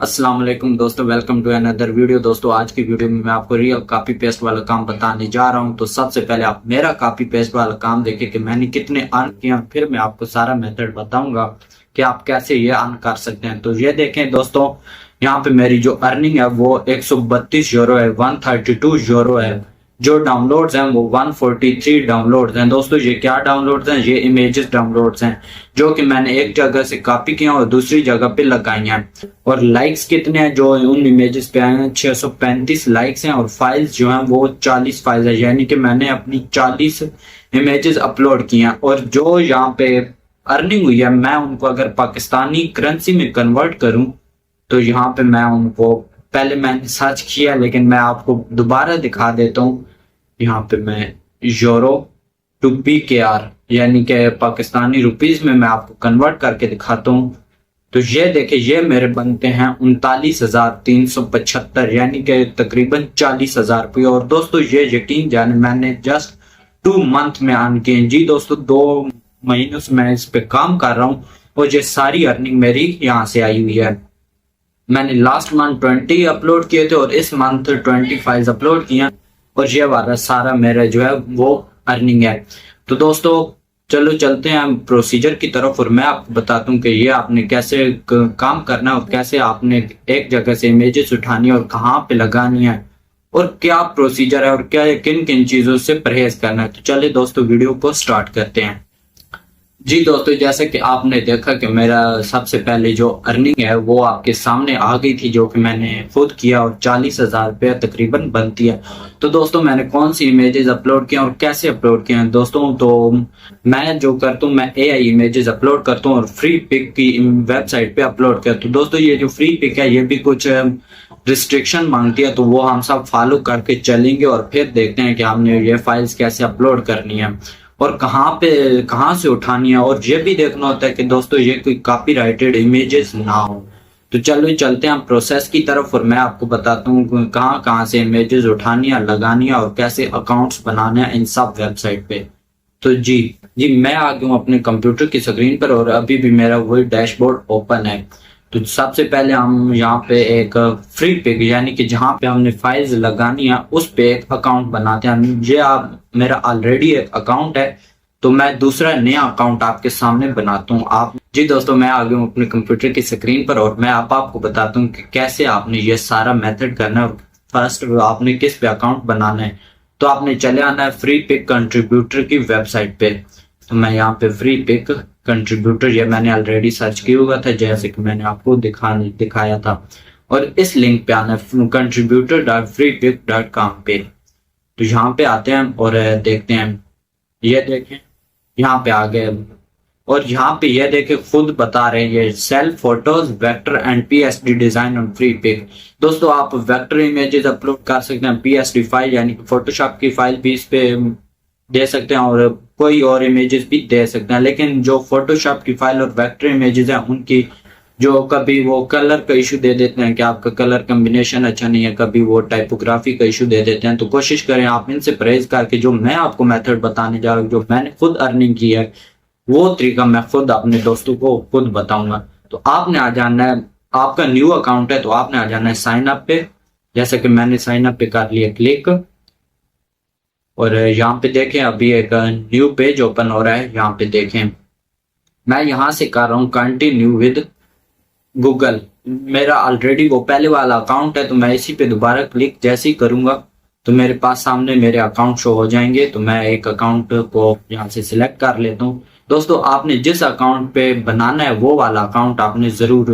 अस्सलाम वालेकुम दोस्तों, वेलकम टू अनदर वीडियो। दोस्तों आज की वीडियो में मैं आपको रियल कॉपी पेस्ट वाला काम बताने जा रहा हूं। तो सबसे पहले आप मेरा कॉपी पेस्ट वाला काम देखें कि मैंने कितने अर्न किया, फिर मैं आपको सारा मेथड बताऊंगा कि आप कैसे ये अर्न कर सकते हैं। तो ये देखें दोस्तों, यहाँ पे मेरी जो अर्निंग है वो 132 यूरो है, 132 यूरो है। जो डाउनलोड्स हैं वो 143 डाउनलोड्स हैं। दोस्तों ये क्या डाउनलोड्स हैं? ये इमेजेस डाउनलोड्स हैं जो कि मैंने एक जगह से कॉपी किया और दूसरी जगह पे लगाई हैं। और लाइक्स कितने हैं जो उन इमेजेस पे आए हैं? 635 लाइक्स हैं। और फाइल्स जो हैं वो 40 फाइल्स है, यानी कि मैंने अपनी 40 इमेजेस अपलोड की हैं। और जो यहाँ पे अर्निंग हुई है, मैं उनको अगर पाकिस्तानी करेंसी में कन्वर्ट करूं तो यहाँ पे मैं उनको, पहले मैंने सर्च किया लेकिन मैं आपको दोबारा दिखा देता हूँ। यहाँ पे मैं यूरो टू PKR यानी कि पाकिस्तानी रुपीज में मैं आपको कन्वर्ट करके दिखाता हूँ। तो ये देखिए, ये मेरे बनते हैं 39,375 यानी कि तकरीबन 40,000 रुपये। और दोस्तों ये यकीन जाने मैंने जस्ट 2 मंथ में अर्न किए। जी दोस्तों, 2 महीनों से मैं इस पे काम कर रहा हूँ और ये सारी अर्निंग मेरी यहाँ से आई हुई है। मैंने लास्ट मंथ 20 अपलोड किए थे और इस मंथ 25 अपलोड किए और ये वाला सारा मेरा जो है वो अर्निंग है। तो दोस्तों चलो चलते हैं प्रोसीजर की तरफ और मैं आपको बताता हूँ कि ये आपने कैसे काम करना है और कैसे आपने एक जगह से इमेजेस उठानी है और कहाँ पे लगानी है और क्या प्रोसीजर है और क्या किन किन चीजों से परहेज करना है। तो चलिए दोस्तों वीडियो को स्टार्ट करते हैं। जी दोस्तों, जैसे कि आपने देखा कि मेरा सबसे पहले जो अर्निंग है वो आपके सामने आ गई थी, जो कि मैंने खुद किया और 40,000 रुपये तकरीबन बनती है। तो दोस्तों मैंने कौन सी इमेजेस अपलोड किया और कैसे अपलोड किया है दोस्तों? तो मैं जो करता हूँ, मैं AI इमेजेस अपलोड करता हूँ और फ्री पिक की वेबसाइट पे अपलोड करता हूँ। दोस्तों ये जो फ्री पिक है ये भी कुछ रिस्ट्रिक्शन मांगती है, तो वो हम सब फॉलो करके चलेंगे और फिर देखते हैं कि हमने ये फाइल्स कैसे अपलोड करनी है और कहाँ से उठानी है। और ये भी देखना होता है कि दोस्तों ये कोई कॉपीराइटेड इमेजेस ना हो। तो चलो चलते हैं हम प्रोसेस की तरफ और मैं आपको बताता हूँ कहाँ कहाँ से इमेजेस उठानी है, लगानी है और कैसे अकाउंट्स बनाने हैं इन सब वेबसाइट पे। तो जी जी मैं आ गया हूँ अपने कंप्यूटर की स्क्रीन पर और अभी भी मेरा वही डैशबोर्ड ओपन है। तो सबसे पहले हम यहाँ पे एक फ्री पिक यानी कि जहाँ पे हमने फाइल्स लगानी है उस पे एक अकाउंट बनाते हैं। ये आप मेरा ऑलरेडी एक अकाउंट है, तो मैं दूसरा नया अकाउंट आपके सामने बनाता हूँ। आप जी दोस्तों, मैं आ गया हूँ अपने कंप्यूटर की स्क्रीन पर और मैं आपको बताता हूँ कि कैसे आपने ये सारा मेथड करना है और फर्स्ट आपने किस पे अकाउंट बनाना है। तो आपने चले आना है फ्री पिक कंट्रीब्यूटर की वेबसाइट पे। तो मैं यहाँ पे फ्री पिक कंट्रीब्यूटर, ये मैंने ऑलरेडी सर्च किया हुआ था जैसे कि मैंने आपको दिखाया था। और इस लिंक पे आना है contributor.freepik.com पे। तो यहाँ पे आते हैं और देखते हैं। ये देखें यहाँ पे आ गए और यहाँ पे ये देखें खुद बता रहे हैं ये self photos vector and PSD design on Freepik. दोस्तों आप वेक्टर इमेजेस अपलोड कर सकते हैं, PSD फाइल यानी कि फोटोशॉप की फाइल भी इस पे दे सकते हैं और कोई और इमेजेस भी दे सकते हैं। लेकिन जो फोटोशॉप की फाइल और वेक्टर इमेजेस हैं उनकी जो कभी वो कलर का इशू दे देते हैं कि आपका कलर कम्बिनेशन अच्छा नहीं है, कभी वो टाइपोग्राफी का इशू दे देते हैं। तो कोशिश करें आप इनसे परहेज करके जो मैं आपको मेथड बताने जा रहा हूँ, जो मैंने खुद अर्निंग की है, वो तरीका मैं खुद अपने दोस्तों को खुद बताऊंगा। तो आपने आ जाना है, आपका न्यू अकाउंट है तो आपने आ जाना है साइन अप पे। जैसे कि मैंने साइन अप पे कर लिया क्लिक और यहाँ पे देखें अभी एक न्यू पेज ओपन हो रहा है। यहाँ पे देखें मैं यहाँ से कर रहा हूँ कंटिन्यू विद गूगल। मेरा ऑलरेडी वो पहले वाला अकाउंट है, तो मैं इसी पे दोबारा क्लिक जैसे ही करूंगा तो मेरे पास सामने मेरे अकाउंट शो हो जाएंगे। तो मैं एक अकाउंट को यहाँ से सिलेक्ट कर लेता हूँ। दोस्तों आपने जिस अकाउंट पे बनाना है वो वाला अकाउंट आपने जरूर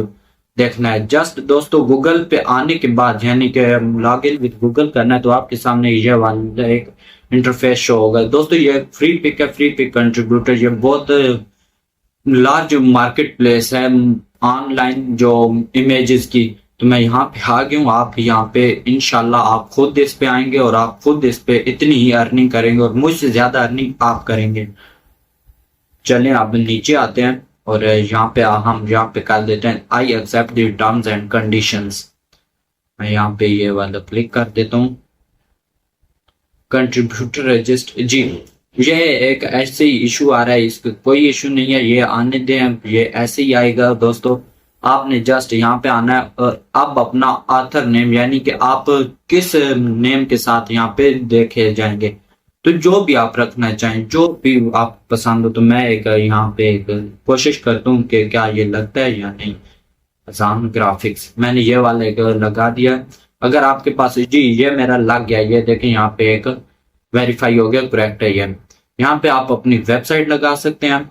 देखना है। जस्ट दोस्तों गूगल पे आने के बाद यानी कि लॉग इन विद गूगल करना है तो आपके सामने ये वाला एक इंटरफेस शो होगा। दोस्तों ये फ्री पिक है, फ्री पिक कंट्रीब्यूटर। ये बहुत लार्ज मार्केट प्लेस है ऑनलाइन जो इमेजेस की। तो मैं यहाँ पे आ गया हूँ, आप यहाँ पे इंशाल्लाह आप खुद इस पे आएंगे और आप खुद इस पे इतनी ही अर्निंग करेंगे और मुझसे ज्यादा अर्निंग आप करेंगे। चलें आप नीचे आते हैं और यहाँ पे हम यहाँ पे कर देते हैं I accept the terms and conditions. मैं यहाँ पे ये वाला क्लिक कर देता हूँ कंट्रीब्यूटर रजिस्टर। जी ये एक ऐसे ही इशू आ रहा है, इसका कोई इशू नहीं है, ये आने दें, ये ऐसे ही आएगा दोस्तों। आपने जस्ट यहाँ पे आना है और अब अपना ऑथर नेम यानी कि आप किस नेम के साथ यहाँ पे देखे जाएंगे, तो जो भी आप रखना चाहें, जो भी आप पसंद हो। तो मैं एक यहाँ पे एक कोशिश करता हूँ कि क्या ये लगता है या नहीं। अजान ग्राफिक्स मैंने ये वाला एक लगा दिया। अगर आपके पास, जी ये मेरा लग गया, ये देखें यहाँ पे एक वेरीफाई हो गया, करेक्ट है ये। यहाँ पे आप अपनी वेबसाइट लगा सकते हैं,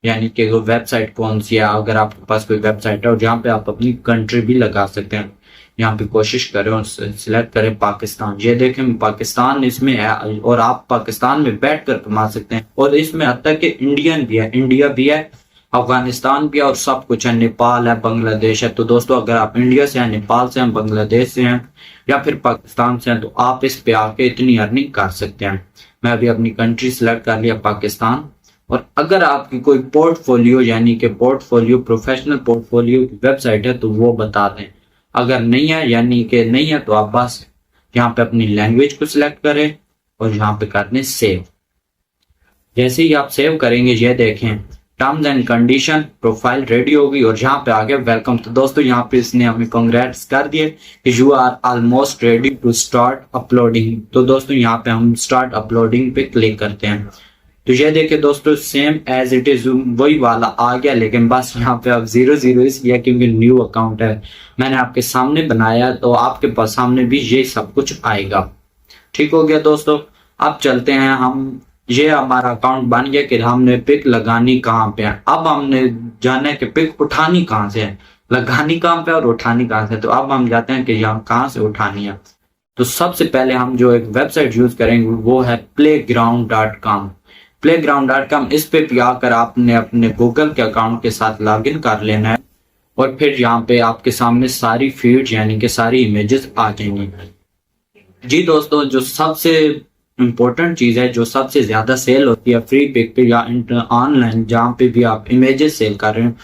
यानी कि वो वेबसाइट कौन सी है, अगर आपके पास कोई वेबसाइट है, और जहाँ पे आप अपनी कंट्री भी लगा सकते हैं। यहाँ पे कोशिश करें और सिलेक्ट करें पाकिस्तान। ये देखें पाकिस्तान इसमें है, और आप पाकिस्तान में बैठ कर कमा सकते हैं। और इसमें हद तक कि इंडियन भी है, इंडिया भी है, अफगानिस्तान भी है, और सब कुछ है, नेपाल है, बांग्लादेश है। तो दोस्तों अगर आप इंडिया से हैं, नेपाल से हैं, बांग्लादेश से हैं या फिर पाकिस्तान से हैं, तो आप इस पे आके इतनी अर्निंग कर सकते हैं। मैं अभी अपनी कंट्री सिलेक्ट कर लिया, पाकिस्तान। और अगर आपकी कोई पोर्टफोलियो यानी कि पोर्टफोलियो प्रोफेशनल पोर्टफोलियो की वेबसाइट है तो वो बता दें। अगर नहीं है यानी कि नहीं है, तो आप बस यहाँ पे अपनी लैंग्वेज को सिलेक्ट करें और यहाँ पे कर दें सेव। जैसे ही आप सेव करेंगे, ये देखें terms and condition profile ready होगी और यहाँ पे आ गया वेलकम। तो दोस्तों यहाँ पे इसने हमें कांग्रेट्स कर दिए कि you are almost ready to start uploading. तो दोस्तों यहाँ पे हम स्टार्ट अपलोडिंग पे क्लिक करते हैं। तो ये देखिए दोस्तों सेम एज इट इज वही वाला आ गया, लेकिन बस यहाँ पे अब 0 इसलिए क्योंकि न्यू अकाउंट है, मैंने आपके सामने बनाया, तो आपके पास सामने भी ये सब कुछ आएगा। ठीक हो गया दोस्तों। अब चलते हैं हम, ये हमारा अकाउंट बन गया कि हमने पिक लगानी कहाँ पे है। अब हमने जाना है कि पिक उठानी कहाँ से है, लगानी कहाँ पे और उठानी कहाँ से। तो अब हम जाते हैं कि यहाँ कहाँ से उठानी है। तो सबसे पहले हम जो एक वेबसाइट यूज करेंगे वो है playground.com। playground.com, इस पे भी आकर आपने अपने गूगल के अकाउंट के साथ लॉगिन कर लेना है और फिर यहाँ पे आपके सामने सारी फीड यानी कि सारी इमेजेस आ जाएंगी। जी दोस्तों, जो सबसे इम्पोर्टेंट चीज है, जो सबसे ज्यादा सेल होती है फ्री पिक पे या ऑनलाइन जहाँ पे भी आप इमेजेस सेल कर रहे हैं,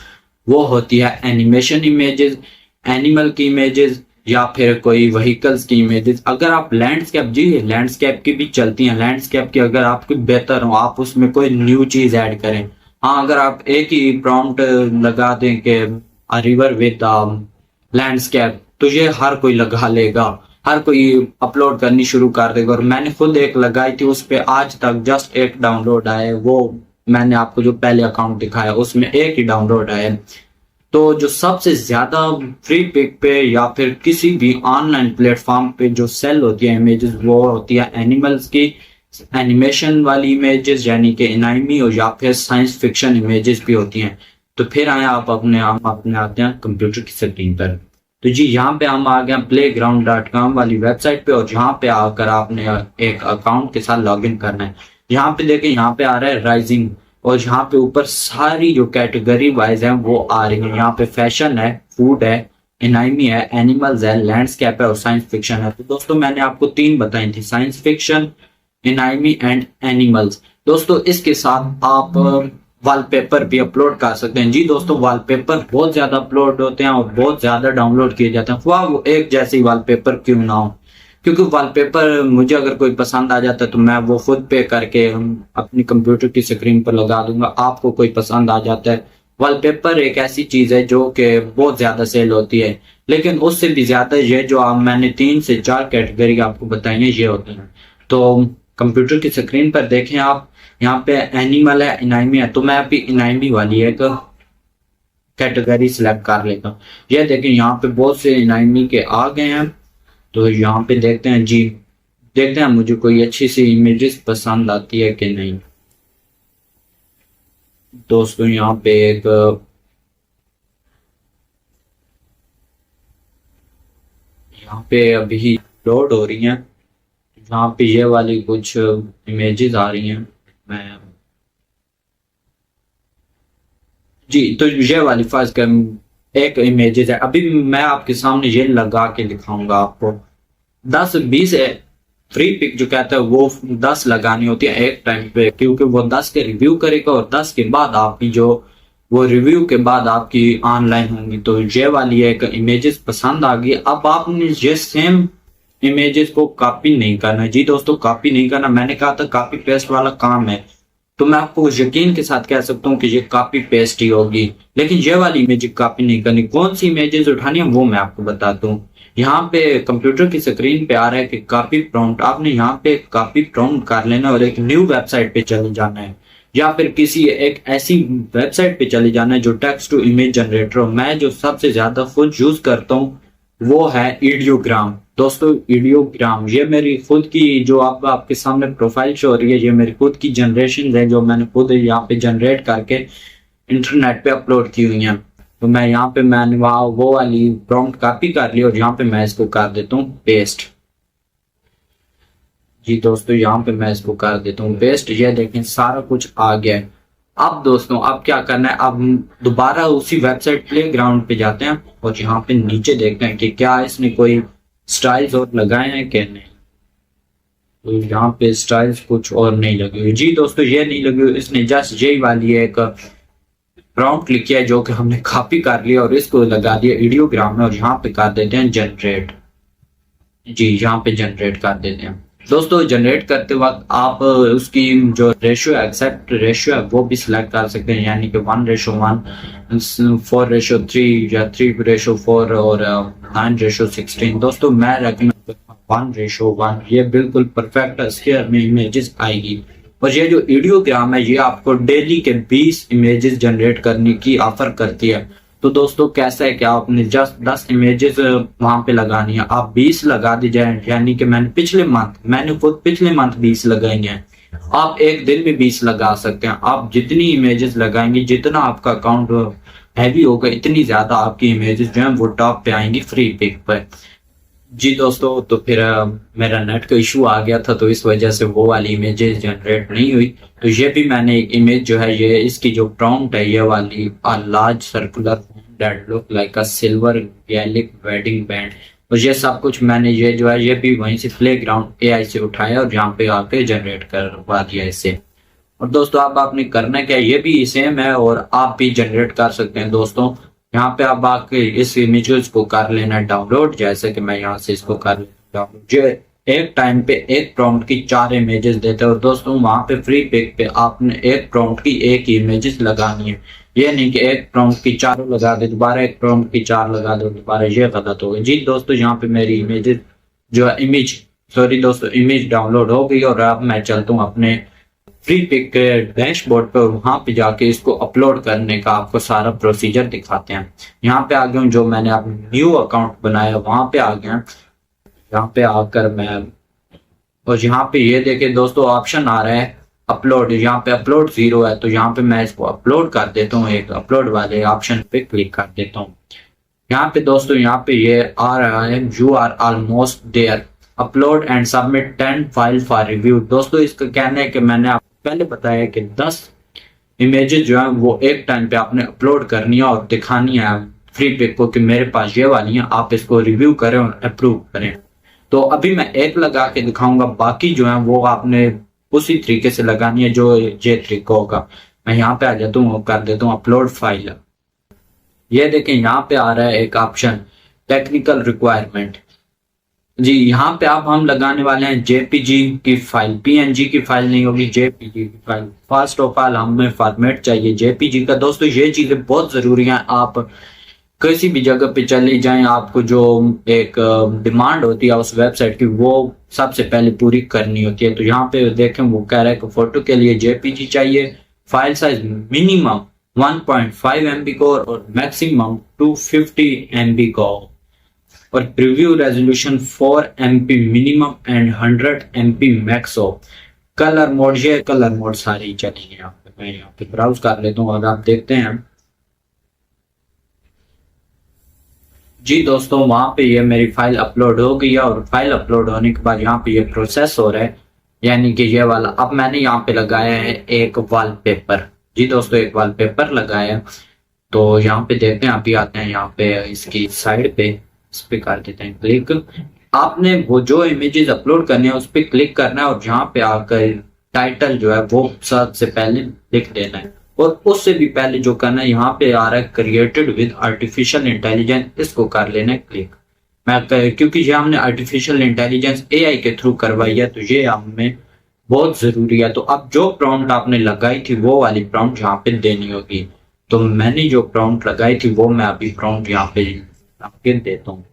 वो होती है एनिमेशन इमेजेस, एनिमल की इमेजेस या फिर कोई व्हीकल्स की इमेजेस। अगर आप लैंडस्केप, जी लैंडस्केप की भी चलती हैं, लैंडस्केप की अगर आपकी बेहतर हो, आप उसमें कोई न्यू चीज ऐड करें। हाँ, अगर आप एक ही प्रॉम्प्ट लगा दें कि अ रिवर विद लैंडस्केप, तो ये हर कोई लगा लेगा, हर कोई अपलोड करनी शुरू कर देगा। और मैंने खुद एक लगाई थी, उस पर आज तक जस्ट एक डाउनलोड आया है। वो मैंने आपको जो पहले अकाउंट दिखाया उसमें एक ही डाउनलोड आया है। तो जो सबसे ज्यादा फ्री पिक पे या फिर किसी भी ऑनलाइन प्लेटफॉर्म पे जो सेल होती है इमेजेस, वो होती है एनिमल्स की, एनिमेशन वाली इमेजेस यानी कि एनामी, और या फिर साइंस फिक्शन इमेजेस भी होती हैं। तो फिर आए आप अपने आते हैं कंप्यूटर की स्क्रीन पर। तो जी यहाँ पे हम आ गए playground.com वाली वेबसाइट पे, और यहाँ पे आकर आपने एक अकाउंट के साथ लॉगिन करना है। यहाँ पे देखें, यहाँ पे आ रहा है राइजिंग, और यहाँ पे ऊपर सारी जो कैटेगरी वाइज है वो आ रही है। यहाँ पे फैशन है, फूड है, एनामी है, एनिमल्स है, लैंडस्केप है और साइंस फिक्शन है। तो दोस्तों मैंने आपको 3 बताई थी, साइंस फिक्शन, एनामी एंड एनिमल्स। दोस्तों इसके साथ आप वॉलपेपर भी अपलोड कर सकते हैं। जी दोस्तों, वॉलपेपर बहुत ज्यादा अपलोड होते हैं और बहुत ज्यादा डाउनलोड किए जाते हैं, वाह वो एक जैसे ही वॉलपेपर क्यों ना हो, क्योंकि वॉलपेपर मुझे अगर कोई पसंद आ जाता है तो मैं वो खुद पे करके अपनी कंप्यूटर की स्क्रीन पर लगा दूंगा। आपको कोई पसंद आ जाता है, वॉलपेपर एक ऐसी चीज है जो कि बहुत ज्यादा सेल होती है, लेकिन उससे भी ज्यादा ये जो मैंने 3 से 4 कैटेगरी आपको बताई है ये होते हैं। तो कंप्यूटर की स्क्रीन पर देखें आप, यहाँ पे एनिमल है, इनामी है, तो मैं अभी इनामी वाली एक कैटेगरी सिलेक्ट कर लेता हूँ। ये देखें यहाँ पे बहुत से इनामी के आ गए हैं। तो यहाँ पे देखते हैं, जी देखते हैं मुझे कोई अच्छी सी इमेजेस पसंद आती है कि नहीं। दोस्तों यहाँ पे एक यहाँ पे अभी लोड हो रही हैं, यहाँ पे ये वाली कुछ इमेजेस आ रही हैं। मैं जी, तो ये वाली फर्स्ट एक इमेजेस है, अभी मैं आपके सामने ये लगा के दिखाऊंगा आपको। 10-20 फ्री पिक जो कहता है वो 10 लगानी होती है एक टाइम पे, क्योंकि वो 10 के रिव्यू करेगा और 10 के बाद आपकी जो वो रिव्यू के बाद आपकी ऑनलाइन होंगी। तो ये वाली एक इमेजेस पसंद आ गई। अब आपने ये सेम इमेजेस को कॉपी नहीं करना। जी दोस्तों, कॉपी नहीं करना, मैंने कहा था कॉपी पेस्ट वाला काम है। तो मैं आपको यकीन के साथ कह सकता हूँ कि ये कॉपी पेस्ट ही होगी। लेकिन ये वाली इमेज कॉपी नहीं करनी। कौन सी इमेजेस उठानी है वो मैं आपको बताता हूँ। यहाँ पे कंप्यूटर की स्क्रीन पे आ रहा है कि कॉपी प्रॉम्प्ट, आपने यहाँ पे कॉपी प्रॉम्प्ट कर लेना और एक न्यू वेबसाइट पे चले जाना है, या फिर किसी एक ऐसी वेबसाइट पे चले जाना है जो टेक्स्ट टू इमेज जनरेटर हो। मैं जो सबसे ज्यादा खुद यूज करता हूँ वो है ईडियोग्राम। दोस्तों ईडियोग्राम ये मेरी खुद की, जो आपके सामने प्रोफाइल शो हो रही है, ये मेरी खुद की जनरेशन है जो मैंने खुद यहाँ पे जनरेट करके इंटरनेट पे अपलोड की हुई है। तो मैं यहाँ पे मैंने वहाँ वो वाली प्रॉम्प्ट कॉपी कर ली और यहाँ पे मैं इसको कर देता हूँ पेस्ट। जी दोस्तों यहाँ पे मैं इसको कर देता हूँ पेस्ट। ये देखें सारा कुछ आ गया है। अब दोस्तों अब क्या करना है, अब दोबारा उसी वेबसाइट प्ले ग्राउंड पे जाते हैं और यहाँ पे नीचे देखते हैं कि क्या इसने कोई स्टाइल्स और लगाए हैं क्या नहीं। तो यहाँ पे स्टाइल्स कुछ और नहीं लगी हुई। जी दोस्तों ये नहीं लगी हुई, इसने जस्ट यही वाली एक प्रॉम्प्ट लिखी है जो कि हमने कॉपी कर लिया और इसको लगा दिया ईडियोग्राम में और यहाँ पे कर देते हैं जनरेट। जी यहाँ पे जनरेट कर देते हैं। दोस्तों जनरेट करते वक्त आप उसकी जो रेशियो एक्सेप्ट रेशियो है वो भी सिलेक्ट कर सकते हैं, यानी कि 1:1, 4:3 या 3:4 और 9:16। दोस्तों मैं रेकमेंड करता हूँ 1:1। ये बिल्कुल परफेक्ट स्क्वायर में इमेजेस आएगी। और ये जो वीडियोग्राम है ये आपको डेली के 20 इमेजेस जनरेट करने की ऑफर करती है। तो दोस्तों कैसा है कि आपने जस्ट 10 इमेजेस वहां पे लगानी है, आप 20 लगा दी जाए, यानी कि मैंने खुद पिछले मंथ 20 लगाई हैं। आप एक दिन में 20 लगा सकते हैं। आप जितनी इमेजेस लगाएंगे, जितना आपका अकाउंट हैवी होगा, इतनी ज्यादा आपकी इमेजेस जो है वो टॉप पे आएंगी फ्री पिक पर। जी दोस्तों तो फिर मेरा नेट का इशू आ गया था तो इस वजह से वो वाली इमेजेस जनरेट नहीं हुई। तो ये भी मैंने एक इमेज जो है, ये इसकी जो प्रॉम्प्ट है ये वाली, a large circular that look like a silver Gaelic wedding band, और ये सब कुछ मैंने ये जो है ये भी वहीं से प्ले ग्राउंड AI से उठाया और यहाँ पे आके जनरेट करवा दिया इससे। और दोस्तों अब आपने करना क्या है, ये भी सेम है और आप भी जनरेट कर सकते हैं। दोस्तों यहाँ पे आप आके इस इमेजेस को कर लेना डाउनलोड, जैसे कि मैं यहाँ से इसको कर लेता हूँ। जो एक टाइम पे एक प्रॉम्प्ट की 4 इमेजेस देते हैं और दोस्तों वहां पे फ्री पिक पे आपने एक प्रॉम्प्ट की एक ही इमेजेस लगानी है। ये नहीं कि एक प्रॉम्प्ट की 4 लगा दे, दोबारा एक प्रॉम्प्ट की 4 लगा दो दोबारा, ये गलत होगा। जी दोस्तों यहाँ पे मेरी इमेजेस जो है इमेज डाउनलोड हो गई और अब मैं चलता हूँ अपने फ्री पिक के डैशबोर्ड पे और वहां पे जाके इसको अपलोड करने का आपको सारा प्रोसीजर दिखाते हैं। यहाँ पे आ गया जो मैंने अब न्यू अकाउंट बनाया वहां पे आ गया। यहाँ पे आकर मैं, और यहाँ पे ये देखे दोस्तों ऑप्शन आ रहा है अपलोड, यहाँ पे अपलोड 0 है तो यहाँ पे मैं इसको अपलोड कर देता हूँ, एक अपलोड वाले ऑप्शन पे क्लिक कर देता हूँ। यहाँ पे दोस्तों यहाँ पे ये आ रहा है you are almost there, upload and submit 10 file for review. दोस्तों इसका कहना है कि मैंने आपको पहले बताया कि 10 इमेजेस जो है वो एक टाइम पे आपने अपलोड करनी है और दिखानी है फ्री पिक को कि मेरे पास ये वाली है, आप इसको रिव्यू करें और अप्रूव करें। तो अभी मैं एक लगा के दिखाऊंगा, बाकी जो है वो आपने उसी तरीके से लगानी है जो ये तरीका होगा। मैं यहाँ पे आ जाता हूँ, कर देता हूँ अपलोड फाइल। ये देखें यहाँ पे आ रहा है एक ऑप्शन टेक्निकल रिक्वायरमेंट। जी यहाँ पे आप हम लगाने वाले हैं जेपीजी की फाइल, पीएनजी की फाइल नहीं होगी, जेपीजी की फाइल। फर्स्ट ऑफ ऑल हमें फॉर्मेट चाहिए जेपीजी का। दोस्तों ये चीजें बहुत जरूरी हैं। आप किसी भी जगह पे चले जाएं, आपको जो एक डिमांड होती है उस वेबसाइट की वो सबसे पहले पूरी करनी होती है। तो यहाँ पे देखें वो कह रहा है कि फोटो के लिए जेपीजी चाहिए, फाइल साइज मिनिमम 1.5 MB को और मैक्सिमम 250 MB को, और preview resolution 4 MP minimum and 100 MP max हो। कलर मोड, ये कलर मोड सारे ही चलेंगे। यहाँ पे मैं यहाँ पे ब्राउज कर लेता हूँ और आप देखते हैं। जी दोस्तों वहां पे ये मेरी फाइल अपलोड हो गई है और फाइल अपलोड होने के बाद यहाँ पे ये प्रोसेस हो रहा है, यानी कि ये वाला। अब मैंने यहाँ पे लगाया है एक वॉलपेपर। जी दोस्तों एक वॉलपेपर लगाया है। तो यहाँ पे देखते हैं, अभी आते हैं यहाँ पे इसकी साइड पे, इस पे कर देते हैं क्लिक। आपने वो जो इमेजेस अपलोड करने हैं उस पर क्लिक करना है और यहाँ पे आकर टाइटल जो है वो सबसे पहले लिख देना है। और उससे भी पहले जो करना है, यहाँ पे आ रहा है क्रिएटेड विद आर्टिफिशियल इंटेलिजेंस, इसको कर लेना है क्लिक। मैं क्योंकि ये हमने आर्टिफिशियल इंटेलिजेंस AI के थ्रू करवाई है तो ये हमें बहुत जरूरी है। तो अब जो प्रॉम्प्ट आपने लगाई थी वो वाली प्रॉम्प्ट यहाँ पे देनी होगी। तो मैंने जो प्रॉम्प्ट लगाई थी वो मैं अभी प्रॉम्प्ट यहाँ पे आपके देता हूँ।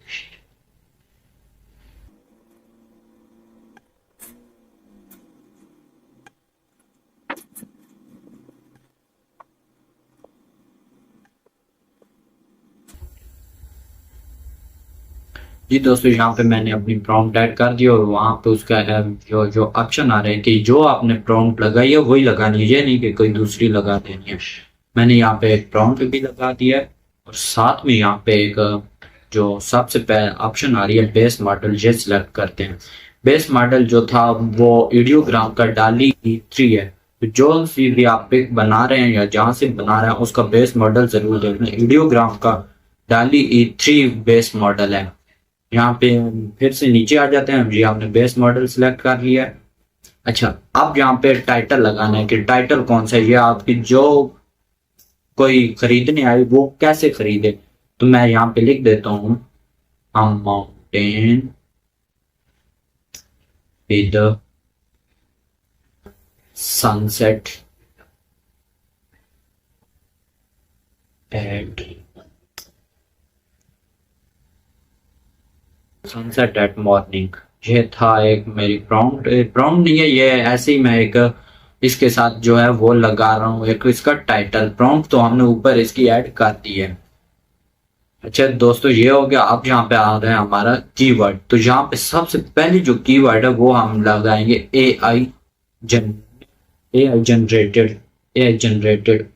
जी दोस्तों, यहाँ पे मैंने अपनी प्रॉम्प्ट ऐड कर दी और वहां पे उसका जो जो ऑप्शन आ रहे हैं कि जो आपने प्रॉम्प्ट लगाई है वही लगानी है, ये नहीं कि कोई दूसरी लगा देनी है। मैंने यहाँ पे एक प्रॉम्प्ट भी लगा दिया है और साथ में यहाँ पे एक जो सबसे पहले ऑप्शन आ रही है बेस मॉडल, ये सिलेक्ट करते हैं। बेस मॉडल जो था वो वीडियोग्राम का डाली E3 है। तो जो सी भी आप पिक बना रहे हैं या जहां से बना रहे हैं उसका बेस मॉडल जरूर देखना। वीडियोग्राम का डाली E3 बेस मॉडल है। यहाँ पे फिर से नीचे आ जाते हैं। जी आपने बेस मॉडल सिलेक्ट कर लिया है। अच्छा, अब यहाँ पे टाइटल लगाना है कि टाइटल कौन सा है, ये आपकी जो कोई खरीदने आए वो कैसे खरीदे। तो मैं यहाँ पे लिख देता हूँ mountain with sunset at sunset at morning. ये था एक मेरी प्रॉम्प्ट नहीं है ये, ऐसे ही मैं एक इसके साथ जो है वो लगा रहा हूँ एक इसका टाइटल। प्रॉम्प्ट तो हमने ऊपर इसकी ऐड कर दी है। अच्छा दोस्तों, ये हो गया। अब यहाँ पे आ रहा है हमारा कीवर्ड। तो यहाँ पे सबसे पहली जो कीवर्ड है वो हम लगाएंगे जन AI generated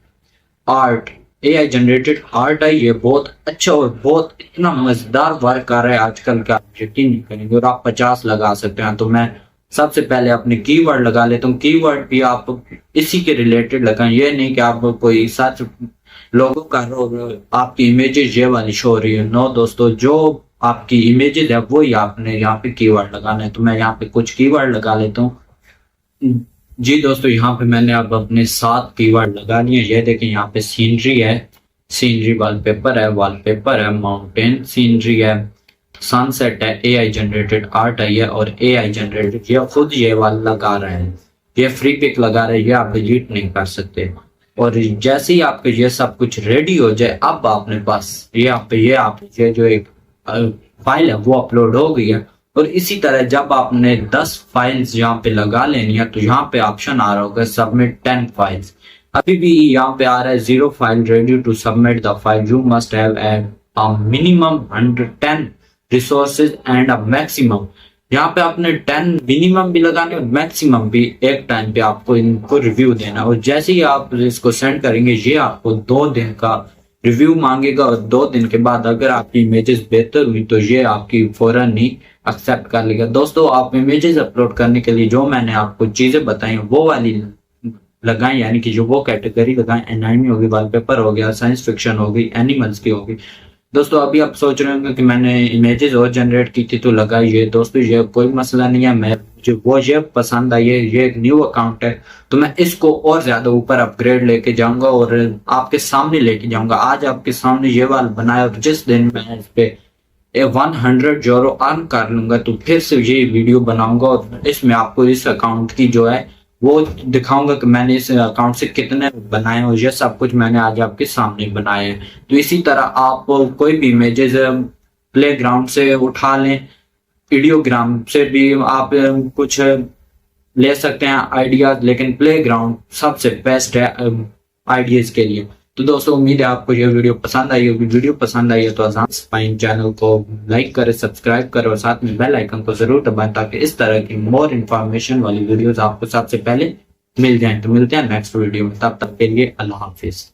art. AI generated art है, ये बहुत अच्छा और बहुत इतना मजेदार वर्क कर रहा है आजकल का, आप यकीन नहीं करेंगे। और आप 50 लगा सकते हैं। तो मैं सबसे पहले अपने कीवर्ड लगा लेता हूँ। कीवर्ड भी आप इसी के रिलेटेड लगाएं, ये नहीं कि आप कोई सच लोगों का आपकी इमेजेस ये वाली शो हो रही है। नो दोस्तों, जो आपकी इमेजेस है वो ही आपने यहाँ पे कीवर्ड लगाना है। तो मैं यहाँ पे कुछ कीवर्ड लगा लेता हूँ। जी दोस्तों, यहाँ पे मैंने अब अपने 7 कीवर्ड लगा लिए। ये देखें, यहाँ पे सीनरी है, सीनरी वॉलपेपर है माउंटेन सीनरी है, सनसेट है, AI जनरेटेड आर्ट है ये, और AI जनरेटेड ये खुद ये वाला लगा रहे हैं। ये फ्री पिक लगा रहे हैं, ये आप डिलीट नहीं कर सकते। और जैसे ही आपके ये सब कुछ रेडी हो जाए, अब आपने बस ये जो एक फाइल है वो अपलोड हो गई है। और इसी तरह जब आपने 10 फाइल्स यहाँ पे लगा लेनी है तो यहाँ पे ऑप्शन आ रहा होगा सबमिट 10 फाइल्स। अभी भी यहाँ पे आ रहा है 0 file ready to submit the file, you must have a minimum 110 resources and a maximum. यहाँ पे आपने 10 मिनिमम भी लगाने और मैक्सिमम भी एक टाइम पे आपको इनको रिव्यू देना। और जैसे ही आप इसको सेंड करेंगे ये आपको 2 दिन का रिव्यू मांगेगा और 2 दिन के बाद अगर आपकी इमेजेस बेहतर हुई तो ये आपकी फौरन ही एक्सेप्ट कर लेगा। दोस्तों, आप इमेजेस अपलोड करने के लिए जो मैंने आपको चीजें बताई वो वाली लगाएं, यानी कि जो वो कैटेगरी लगाएं। एनाटॉमी होगी, वॉलपेपर हो गया, साइंस फिक्शन हो गई, एनिमल्स की होगी। दोस्तों, अभी आप सोच रहे होंगे कि मैंने इमेजेस और जनरेट की थी तो लगाइए। दोस्तों, ये कोई मसला नहीं है। मैं जो वो ये पसंद आई है, ये एक न्यू अकाउंट है तो मैं इसको और ज्यादा ऊपर अपग्रेड लेके जाऊंगा और आपके सामने लेके जाऊंगा। आज आपके सामने ये वाला बनाया और जिस दिन मैं इस पे 100 यूरो अर्न कर लूंगा तो फिर से ये वीडियो बनाऊंगा और इसमें आपको इस अकाउंट की जो है वो दिखाऊंगा कि मैंने इस अकाउंट से कितने बनाए और ये सब कुछ मैंने आज आपके सामने बनाए हैं। तो इसी तरह आप कोई भी इमेजेस प्ले ग्राउंड से उठा लें, वीडियोग्राम से भी आप कुछ ले सकते हैं आइडियाज, लेकिन प्ले ग्राउंड सबसे बेस्ट है आइडियाज के लिए। तो दोस्तों, उम्मीद है आपको ये वीडियो पसंद आई होगी। वीडियो पसंद आई है तो आसान स्पाइन चैनल को लाइक करें, सब्सक्राइब करें और साथ में बेल आइकन को जरूर दबाएं ताकि इस तरह की मोर इन्फॉर्मेशन वाली वीडियोस आपको सबसे पहले मिल जाएं। तो मिलते हैं नेक्स्ट वीडियो में, तब तक के लिए अल्लाह हाफिज।